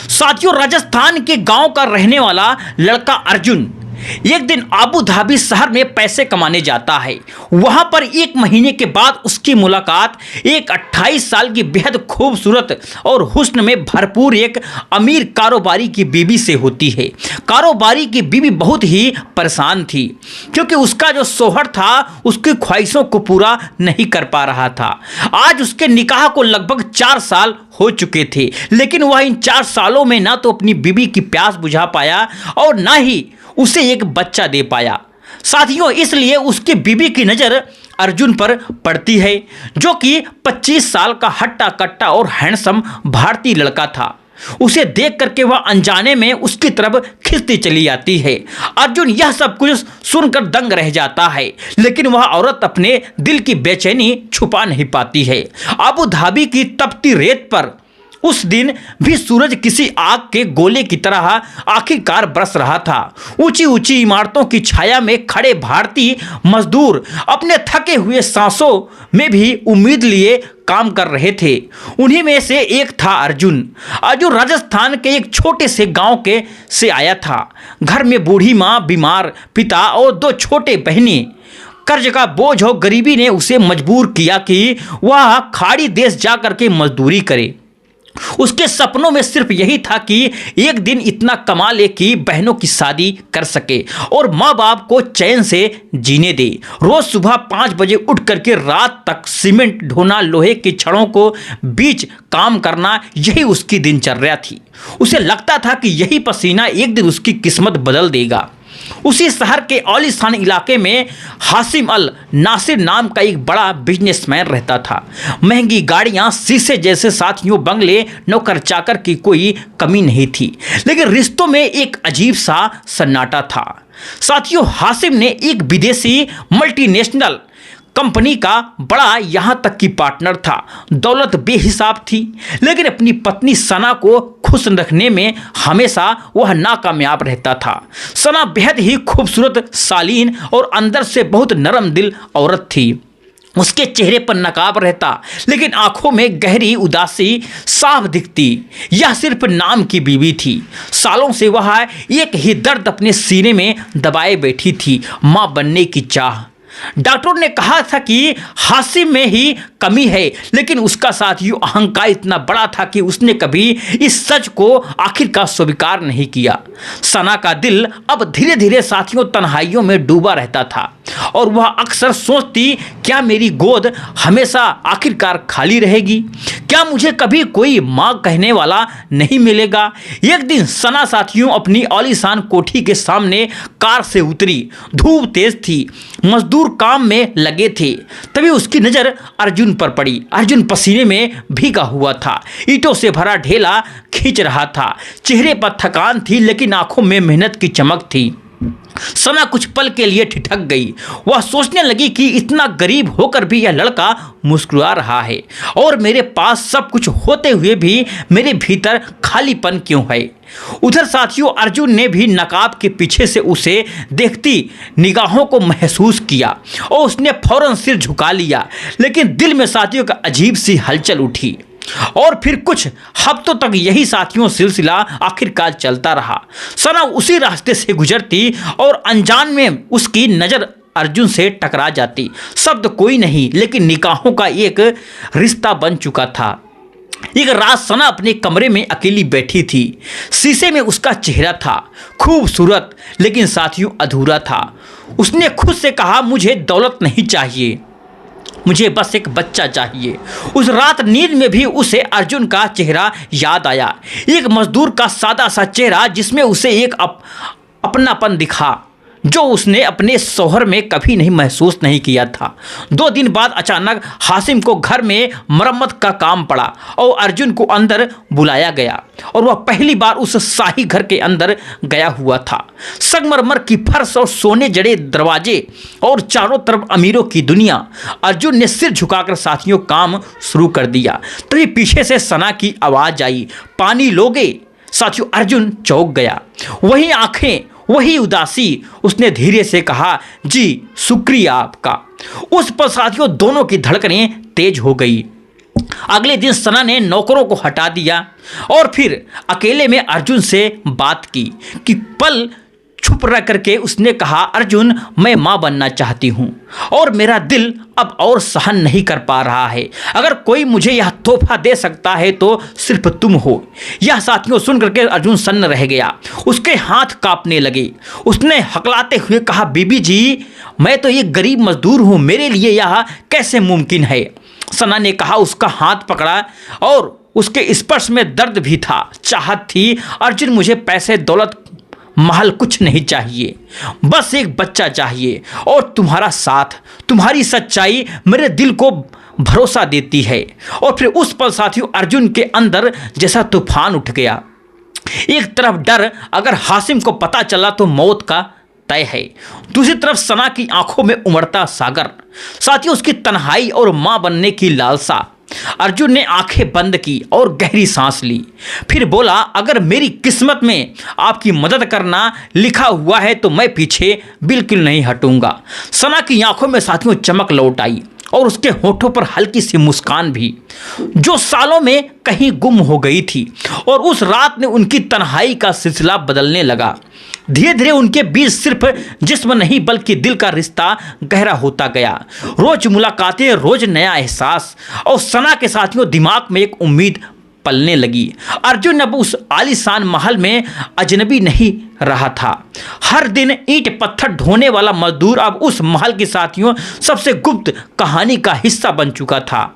साथियों, राजस्थान के गांव का रहने वाला लड़का अर्जुन एक दिन आबू धाबी शहर में पैसे कमाने जाता है। वहां पर 1 महीने के बाद उसकी मुलाकात एक 28 साल की बेहद खूबसूरत और हुस्न में भरपूर एक अमीर कारोबारी की बीवी से होती है। कारोबारी की बीवी बहुत ही परेशान थी क्योंकि उसका जो शौहर था उसकी ख्वाहिशों को पूरा नहीं कर पा रहा था। आज उसके निकाह को लगभग 4 साल हो चुके थे, लेकिन वह इन 4 सालों में ना तो अपनी बीवी की प्यास बुझा पाया और ना ही उसे एक बच्चा दे पाया। साथियों, इसलिए उसकी बीवी की नज़र अर्जुन पर पड़ती है, जो कि 25 साल का हट्टा कट्टा और हैंडसम भारतीय लड़का था। उसे देख करके वह अनजाने में उसकी तरफ खिंचती चली आती है। अर्जुन यह सब कुछ सुनकर दंग रह जाता है, लेकिन वह औरत अपने दिल की बेचैनी छुपा नहीं पाती है। आबू धाबी की तपती रेत पर उस दिन भी सूरज किसी आग के गोले की तरह आखिरकार बरस रहा था। ऊंची ऊंची इमारतों की छाया में खड़े भारतीय मजदूर अपने थके हुए सांसों में भी उम्मीद लिए काम कर रहे थे। उन्हीं में से एक था अर्जुन। अर्जुन राजस्थान के एक छोटे से गांव से आया था। घर में बूढ़ी माँ, बीमार पिता और 2 छोटे बहनें। कर्ज का बोझ और गरीबी ने उसे मजबूर किया कि वह खाड़ी देश जा करके मजदूरी करे। उसके सपनों में सिर्फ यही था कि एक दिन इतना कमा ले कि बहनों की शादी कर सके और माँ बाप को चैन से जीने दे। रोज सुबह 5 बजे उठ करके रात तक सीमेंट ढोना, लोहे की छड़ों को बीच काम करना, यही उसकी दिनचर्या थी। उसे लगता था कि यही पसीना एक दिन उसकी किस्मत बदल देगा। उसी शहर के आलीशान इलाके में हासिम अल नासिर नाम का एक बड़ा बिजनेसमैन रहता था। महंगी गाड़ियां, शीशे जैसे साथियों, बंगले, नौकर चाकर की कोई कमी नहीं थी, लेकिन रिश्तों में एक अजीब सा सन्नाटा था। साथियों, हासिम ने एक विदेशी मल्टीनेशनल कंपनी का बड़ा यहाँ तक कि पार्टनर था। दौलत बेहिसाब थी, लेकिन अपनी पत्नी सना को खुश रखने में हमेशा वह नाकामयाब रहता था। सना बेहद ही खूबसूरत, शालीन और अंदर से बहुत नरम दिल औरत थी। उसके चेहरे पर नकाब रहता, लेकिन आंखों में गहरी उदासी साफ दिखती। यह सिर्फ नाम की बीवी थी। सालों से वह एक ही दर्द अपने सीने में दबाए बैठी थी, माँ बनने की चाह। डॉक्टरों ने कहा था कि हासिम में ही कमी है, लेकिन उसका साथियों अहंकार इतना बड़ा था कि उसने कभी इस सच को आखिरकार स्वीकार नहीं किया। सना का दिल अब धीरे धीरे साथियों तन्हाइयों में डूबा रहता था और वह अक्सर सोचती, क्या मेरी गोद हमेशा आखिरकार खाली रहेगी? क्या मुझे कभी कोई माँ कहने वाला नहीं मिलेगा? एक दिन सना साथियों अपनी आलीशान कोठी के सामने कार से उतरी। धूप तेज थी, मजदूर काम में लगे थे। तभी उसकी नज़र अर्जुन पर पड़ी। अर्जुन पसीने में भीगा हुआ था, ईंटों से भरा ढेला खींच रहा था। चेहरे पर थकान थी, लेकिन आंखों में मेहनत की चमक थी। सना कुछ पल के लिए ठिठक गई। वह सोचने लगी कि इतना गरीब होकर भी यह लड़का मुस्कुरा रहा है और मेरे पास सब कुछ होते हुए भी मेरे भीतर खालीपन क्यों है। उधर साथियों अर्जुन ने भी नकाब के पीछे से उसे देखती निगाहों को महसूस किया और उसने फौरन सिर झुका लिया, लेकिन दिल में साथियों का अजीब सी हलचल उठी। और फिर कुछ हफ्तों तक यही साथियों सिलसिला आखिरकार चलता रहा। सना उसी रास्ते से गुजरती और अनजान में उसकी नज़र अर्जुन से टकरा जाती। शब्द कोई नहीं, लेकिन निगाहों का एक रिश्ता बन चुका था। एक रात सना अपने कमरे में अकेली बैठी थी। शीशे में उसका चेहरा था, खूबसूरत लेकिन साथियों अधूरा था। उसने खुद से कहा, मुझे दौलत नहीं चाहिए, मुझे बस एक बच्चा चाहिए। उस रात नींद में भी उसे अर्जुन का चेहरा याद आया, एक मजदूर का सादा सा चेहरा जिसमें उसे एक अपनापन दिखा जो उसने अपने शौहर में कभी नहीं महसूस नहीं किया था। 2 दिन बाद अचानक हासिम को घर में मरम्मत का काम पड़ा और अर्जुन को अंदर बुलाया गया और वह पहली बार उस शाही घर के अंदर गया हुआ था। संगमरमर की फर्श और सोने जड़े दरवाजे और चारों तरफ अमीरों की दुनिया। अर्जुन ने सिर झुकाकर साथियों काम शुरू कर दिया। तभी पीछे से सना की आवाज़ आई, पानी लोगे? साथियों अर्जुन चौंक गया। वही आंखें, वही उदासी। उसने धीरे से कहा, जी शुक्रिया आपका। उस पर साथियों दोनों की धड़कनें तेज हो गई। अगले दिन सना ने नौकरों को हटा दिया और फिर अकेले में अर्जुन से बात की कि पल छुप रह करके उसने कहा, अर्जुन मैं माँ बनना चाहती हूँ और मेरा दिल अब और सहन नहीं कर पा रहा है। अगर कोई मुझे यह तोहफा दे सकता है तो सिर्फ तुम हो। यह साथियों सुन करके अर्जुन सन्न रह गया, उसके हाथ कांपने लगे। उसने हकलाते हुए कहा, बीबी जी मैं तो एक गरीब मजदूर हूँ, मेरे लिए यह कैसे मुमकिन है। सना ने कहा, उसका हाथ पकड़ा और उसके स्पर्श में दर्द भी था, चाहत थी। अर्जुन मुझे पैसे दौलत महल कुछ नहीं चाहिए, बस एक बच्चा चाहिए और तुम्हारा साथ, तुम्हारी सच्चाई मेरे दिल को भरोसा देती है। और फिर उस पल साथियों अर्जुन के अंदर जैसा तूफान उठ गया। एक तरफ डर, अगर हासिम को पता चला तो मौत का तय है, दूसरी तरफ सना की आंखों में उमड़ता सागर, साथियों उसकी तन्हाई और मां बनने की लालसा। अर्जुन ने आंखें बंद की और गहरी सांस ली, फिर बोला, अगर मेरी किस्मत में आपकी मदद करना लिखा हुआ है तो मैं पीछे बिल्कुल नहीं हटूंगा। सना की आंखों में साथियों चमक लौट आई और उसके होठों पर हल्की सी मुस्कान भी, जो सालों में कहीं गुम हो गई थी। और उस रात में उनकी तन्हाई का सिलसिला बदलने लगा। धीरे धीरे उनके बीच सिर्फ जिस्म नहीं बल्कि दिल का रिश्ता गहरा होता गया। रोज मुलाकातें, रोज नया एहसास, और सना के साथियों दिमाग में एक उम्मीद पलने लगी। अर्जुन अब उस आलीशान महल में अजनबी नहीं रहा था। हर दिन ईंट पत्थर ढोने वाला मजदूर अब उस महल के साथियों सबसे गुप्त कहानी का हिस्सा बन चुका था।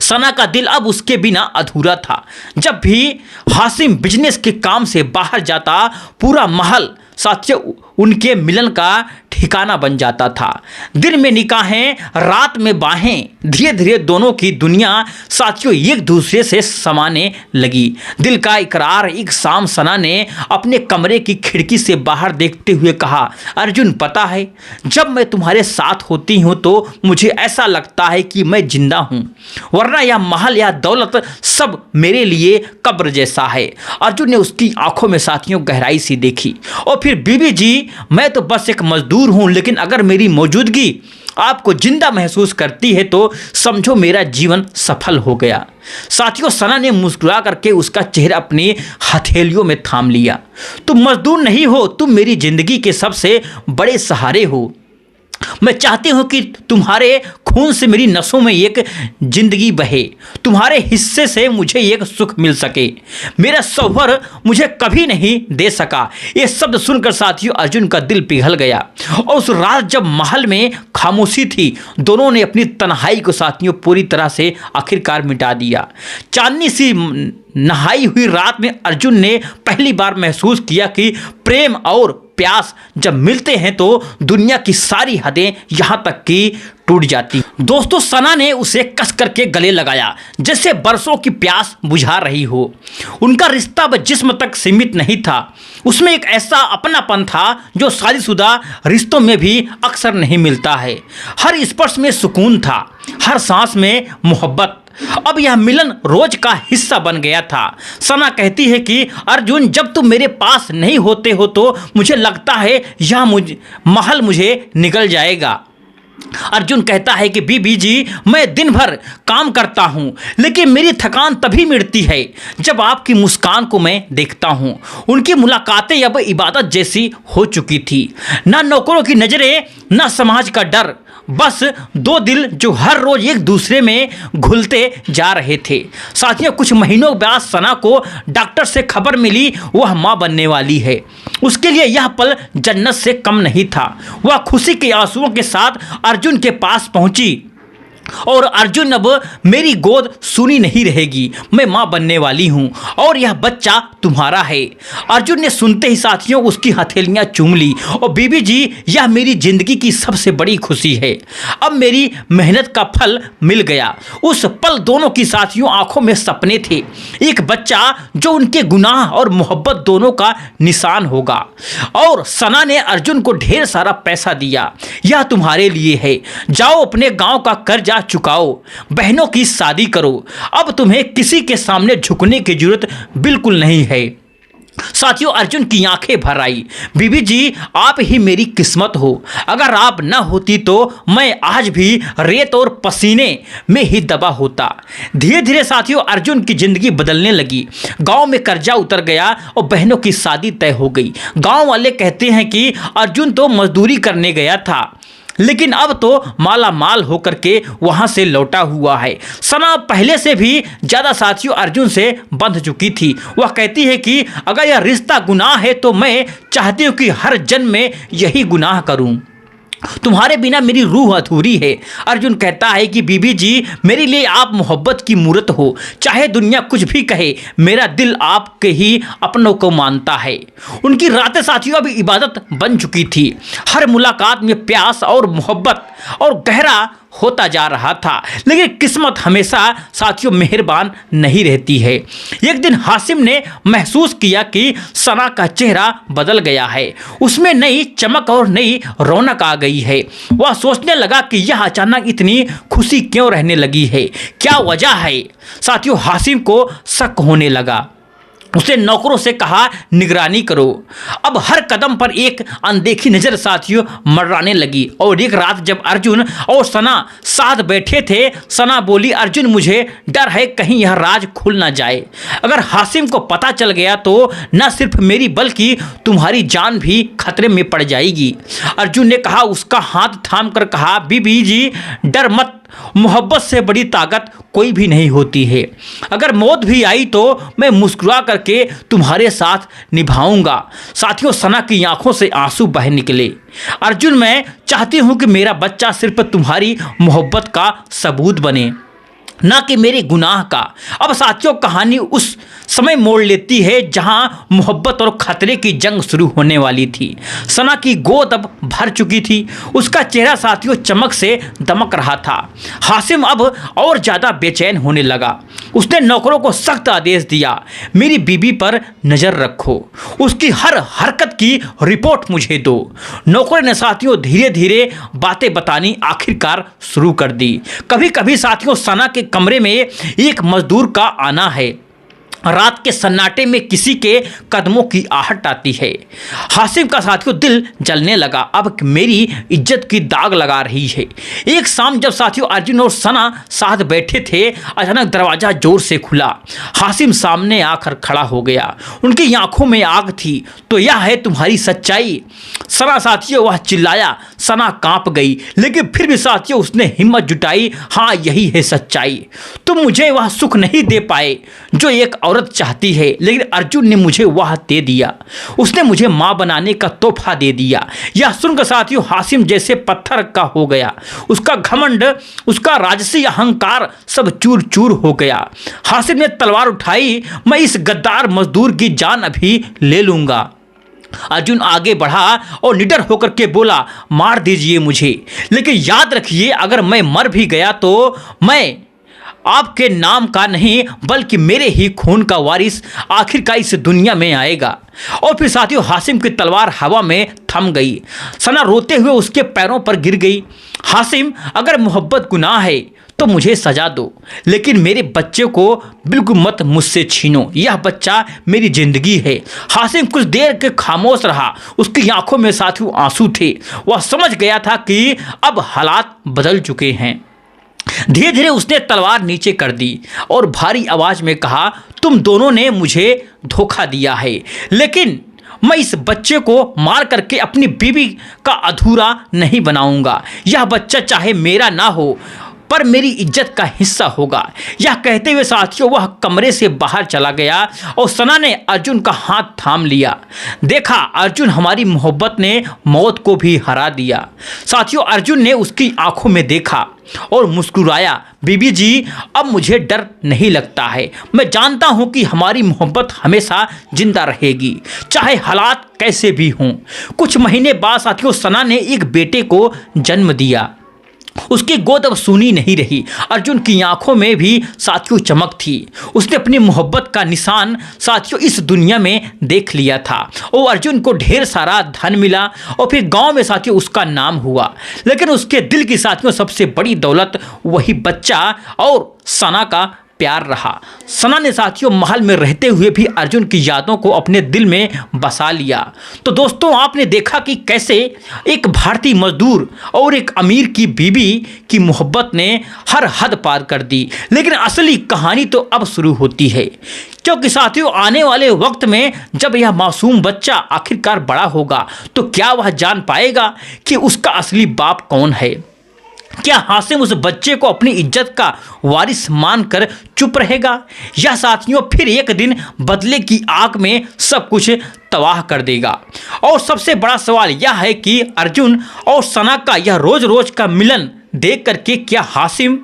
सना का दिल अब उसके बिना अधूरा था। जब भी हासिम बिजनेस के काम से बाहर जाता, पूरा महल साथियों उनके मिलन का ठिकाना बन जाता था। दिन में निकाहें, रात में बाहें, धीरे धीरे दोनों की दुनिया साथियों एक दूसरे से समाने लगी। दिल का इकरार। एक शाम सना ने अपने कमरे की खिड़की से बाहर देखते हुए कहा, अर्जुन पता है जब मैं तुम्हारे साथ होती हूँ तो मुझे ऐसा लगता है कि मैं जिंदा हूँ, वरना यह महल या दौलत सब मेरे लिए कब्र जैसा है। अर्जुन ने उसकी आंखों में साथियों गहराई सी देखी और फिर, बीबी जी मैं तो बस एक मजदूर हूं, लेकिन अगर मेरी मौजूदगी आपको जिंदा महसूस करती है तो समझो मेरा जीवन सफल हो गया। साथियों सना ने मुस्कुरा करके उसका चेहरा अपनी हथेलियों में थाम लिया। तुम मजदूर नहीं हो, तुम मेरी जिंदगी के सबसे बड़े सहारे हो। मैं चाहती हूं कि तुम्हारे खून से मेरी नसों में एक जिंदगी बहे, तुम्हारे हिस्से से मुझे एक सुख मिल सके। मेरा सौवर मुझे कभी नहीं दे सका। ये शब्द सुनकर साथियों अर्जुन का दिल पिघल गया। और उस रात जब महल में खामोशी थी, दोनों ने अपनी तन्हाई को साथियों पूरी तरह से आखिरकार मिटा दिया। चांदनी सी नहाई हुई रात में अर्जुन ने पहली बार महसूस किया कि प्रेम और प्यास जब मिलते हैं तो दुनिया की सारी हदें यहां तक कि टूट जाती। दोस्तों सना ने उसे कस करके गले लगाया, जैसे बरसों की प्यास बुझा रही हो। उनका रिश्ता अब जिस्म तक सीमित नहीं था, उसमें एक ऐसा अपनापन था जो शादीशुदा रिश्तों में भी अक्सर नहीं मिलता है। हर स्पर्श में सुकून था, हर सांस में मोहब्बत। अब यह मिलन रोज का हिस्सा बन गया था। सना कहती है कि अर्जुन जब तुम मेरे पास नहीं होते हो तो मुझे लगता है यह महल मुझे निगल जाएगा। अर्जुन कहता है कि बीबी जी मैं दिन भर काम करता हूँ, लेकिन मेरी थकान तभी मिटती है जब आपकी मुस्कान को मैं देखता हूँ। उनकी मुलाकातें अब इबादत जैसी हो चुकी थी। ना नौकरों की नज़रें, ना समाज का डर, बस दो दिल जो हर रोज एक दूसरे में घुलते जा रहे थे। साथियों कुछ महीनों बाद सना को डॉक्टर से खबर मिली वह मां बनने वाली है। उसके लिए यह पल जन्नत से कम नहीं था। वह खुशी के आंसुओं के साथ अर्जुन के पास पहुंची और अर्जुन अब मेरी गोद सुनी नहीं रहेगी, मैं मां बनने वाली हूं और यह बच्चा तुम्हारा है। अर्जुन ने सुनते ही साथियों उसकी हथेलियां चूम ली और बीबी जी यह मेरी जिंदगी की सबसे बड़ी खुशी है, अब मेरी मेहनत का फल मिल गया। उस पल दोनों की साथियों आंखों में सपने थे, एक बच्चा जो उनके गुनाह और मोहब्बत दोनों का निशान होगा। और सना ने अर्जुन को ढेर सारा पैसा दिया, यह तुम्हारे लिए है, जाओ अपने गांव का कर्जा चुकाओ, बहनों की शादी करो, अब तुम्हें किसी के सामने झुकने की जरूरत बिल्कुल नहीं है। साथियों अर्जुन की आंखें भर आई। बीबी जी आप ही मेरी किस्मत हो, अगर आप न होती तो मैं आज भी रेत और पसीने में ही दबा होता। धीरे धीरे साथियों अर्जुन की जिंदगी बदलने लगी। गांव में कर्जा उतर गया और बहनों की शादी तय हो गई। गांव वाले कहते हैं कि अर्जुन तो मजदूरी करने गया था, लेकिन अब तो माला माल होकर के वहां से लौटा हुआ है। सना पहले से भी ज्यादा साथियों अर्जुन से बंध चुकी थी। वह कहती है कि अगर यह रिश्ता गुनाह है तो मैं चाहती हूं कि हर जन्म में यही गुनाह करूं। तुम्हारे बिना मेरी रूह अधूरी है। अर्जुन कहता है कि बीबी जी मेरे लिए आप मोहब्बत की मूरत हो, चाहे दुनिया कुछ भी कहे मेरा दिल आपके ही अपनों को मानता है। उनकी रातें साथियों अभी इबादत बन चुकी थी। हर मुलाकात में प्यास और मोहब्बत और गहरा होता जा रहा था, लेकिन किस्मत हमेशा साथियों मेहरबान नहीं रहती है। एक दिन हासिम ने महसूस किया कि सना का चेहरा बदल गया है, उसमें नई चमक और नई रौनक आ गई है। वह सोचने लगा कि यह अचानक इतनी खुशी क्यों रहने लगी है, क्या वजह है। साथियों हासिम को शक होने लगा। उसने नौकरों से कहा निगरानी करो। अब हर कदम पर एक अनदेखी नजर साथियों मंडराने लगी। और एक रात जब अर्जुन और सना साथ बैठे थे, सना बोली अर्जुन मुझे डर है कहीं यह राज खुल ना जाए। अगर हासिम को पता चल गया तो न सिर्फ मेरी बल्कि तुम्हारी जान भी खतरे में पड़ जाएगी। अर्जुन ने कहा, उसका हाथ थाम कर कहा बीबी जी डर मत, मोहब्बत से बड़ी ताकत कोई भी नहीं होती है। अगर मौत भी आई तो मैं मुस्कुरा करके तुम्हारे साथ निभाऊंगा। साथियों सना की आंखों से आंसू बह निकले। अर्जुन मैं चाहती हूं कि मेरा बच्चा सिर्फ तुम्हारी मोहब्बत का सबूत बने, ना कि मेरे गुनाह का। अब साथियों कहानी उस समय मोड़ लेती है जहां मोहब्बत और खतरे की जंग शुरू होने वाली थी। सना की गोद अब भर चुकी थी, उसका चेहरा साथियों चमक से दमक रहा था। हासिम अब और ज़्यादा बेचैन होने लगा। उसने नौकरों को सख्त आदेश दिया, मेरी बीबी पर नज़र रखो, उसकी हर हरकत की रिपोर्ट मुझे दो। नौकरों ने साथियों धीरे धीरे बातें बतानी आखिरकार शुरू कर दी। कभी कभी साथियों सना के कमरे में एक मजदूर का आना है। रात के सन्नाटे में किसी के कदमों की आहट आती है। हासिम का साथियों दिल जलने लगा, अब मेरी इज्जत की दाग लगा रही है। एक शाम जब साथियों अर्जुन और सना साथ बैठे थे, अचानक दरवाजा जोर से खुला। हासिम सामने आकर खड़ा हो गया, उनकी आंखों में आग थी। तो यह है तुम्हारी सच्चाई? सना साथियों वह चिल्लाया। सना कांप गई, लेकिन फिर भी साथियों उसने हिम्मत जुटाई, हाँ यही है सच्चाई। तुम मुझे वह सुख नहीं दे पाए जो एक औरत चाहती है, लेकिन अर्जुन ने मुझे वह दे दिया। उसने मुझे मां बनाने का तोहफा दे दिया। यह सुनकर साथियों हासिम जैसे पत्थर का हो गया। उसका घमंड, उसका राजसी अहंकार सब चूर चूर हो गया। हासिम ने तलवार उठाई, मैं इस गद्दार मजदूर की जान अभी ले लूंगा। अर्जुन आगे बढ़ा और निडर होकर के बोला, मार दीजिए मुझे, लेकिन याद रखिए अगर मैं मर भी गया तो मैं आपके नाम का नहीं बल्कि मेरे ही खून का वारिस आखिरकार इस दुनिया में आएगा। और फिर साथियों हासिम की तलवार हवा में थम गई। सना रोते हुए उसके पैरों पर गिर गई। हासिम अगर मोहब्बत गुनाह है तो मुझे सजा दो, लेकिन मेरे बच्चे को बिल्कुल मत मुझसे छीनो, यह बच्चा मेरी जिंदगी है। हासिम कुछ देर के खामोश रहा, उसकी आंखों में साथियों आंसू थे। वह समझ गया था कि अब हालात बदल चुके हैं। धीरे धीरे उसने तलवार नीचे कर दी और भारी आवाज में कहा, तुम दोनों ने मुझे धोखा दिया है, लेकिन मैं इस बच्चे को मार करके अपनी बीवी का अधूरा नहीं बनाऊंगा। यह बच्चा चाहे मेरा ना हो पर मेरी इज्जत का हिस्सा होगा। यह कहते हुए साथियों वह कमरे से बाहर चला गया और सना ने अर्जुन का हाथ थाम लिया। देखा अर्जुन, हमारी मोहब्बत ने मौत को भी हरा दिया। साथियों अर्जुन ने उसकी आंखों में देखा और मुस्कुराया, बीबी जी अब मुझे डर नहीं लगता है। मैं जानता हूं कि हमारी मोहब्बत हमेशा जिंदा रहेगी, चाहे हालात कैसे भी हों। कुछ महीने बाद साथियों सना ने एक बेटे को जन्म दिया। उसकी गोद अब सूनी नहीं रही। अर्जुन की आंखों में भी साथियों चमक थी। उसने अपनी मोहब्बत का निशान साथियों इस दुनिया में देख लिया था और अर्जुन को ढेर सारा धन मिला और फिर गांव में साथियों उसका नाम हुआ। लेकिन उसके दिल की साथियों सबसे बड़ी दौलत वही बच्चा और सना का प्यार रहा। सना ने साथियों महल में रहते हुए भी अर्जुन की यादों को अपने दिल में बसा लिया। तो दोस्तों आपने देखा कि कैसे एक भारतीय मजदूर और एक अमीर की बीवी की मोहब्बत ने हर हद पार कर दी। लेकिन असली कहानी तो अब शुरू होती है, क्योंकि साथियों आने वाले वक्त में जब यह मासूम बच्चा आखिरकार बड़ा होगा तो क्या वह जान पाएगा कि उसका असली बाप कौन है। क्या हासिम उस बच्चे को अपनी इज्जत का वारिस मानकर चुप रहेगा, या साथियों फिर एक दिन बदले की आग में सब कुछ तबाह कर देगा। और सबसे बड़ा सवाल यह है कि अर्जुन और सना का यह रोज रोज का मिलन देख करके क्या हासिम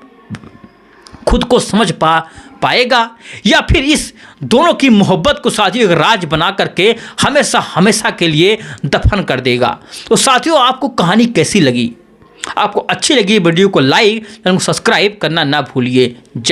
खुद को समझ पाएगा, या फिर इस दोनों की मोहब्बत को साथियों एक राज बना करके हमेशा हमेशा के लिए दफन कर देगा। तो साथियों आपको कहानी कैसी लगी? आपको अच्छी लगी वीडियो को लाइक और सब्सक्राइब करना ना भूलिए।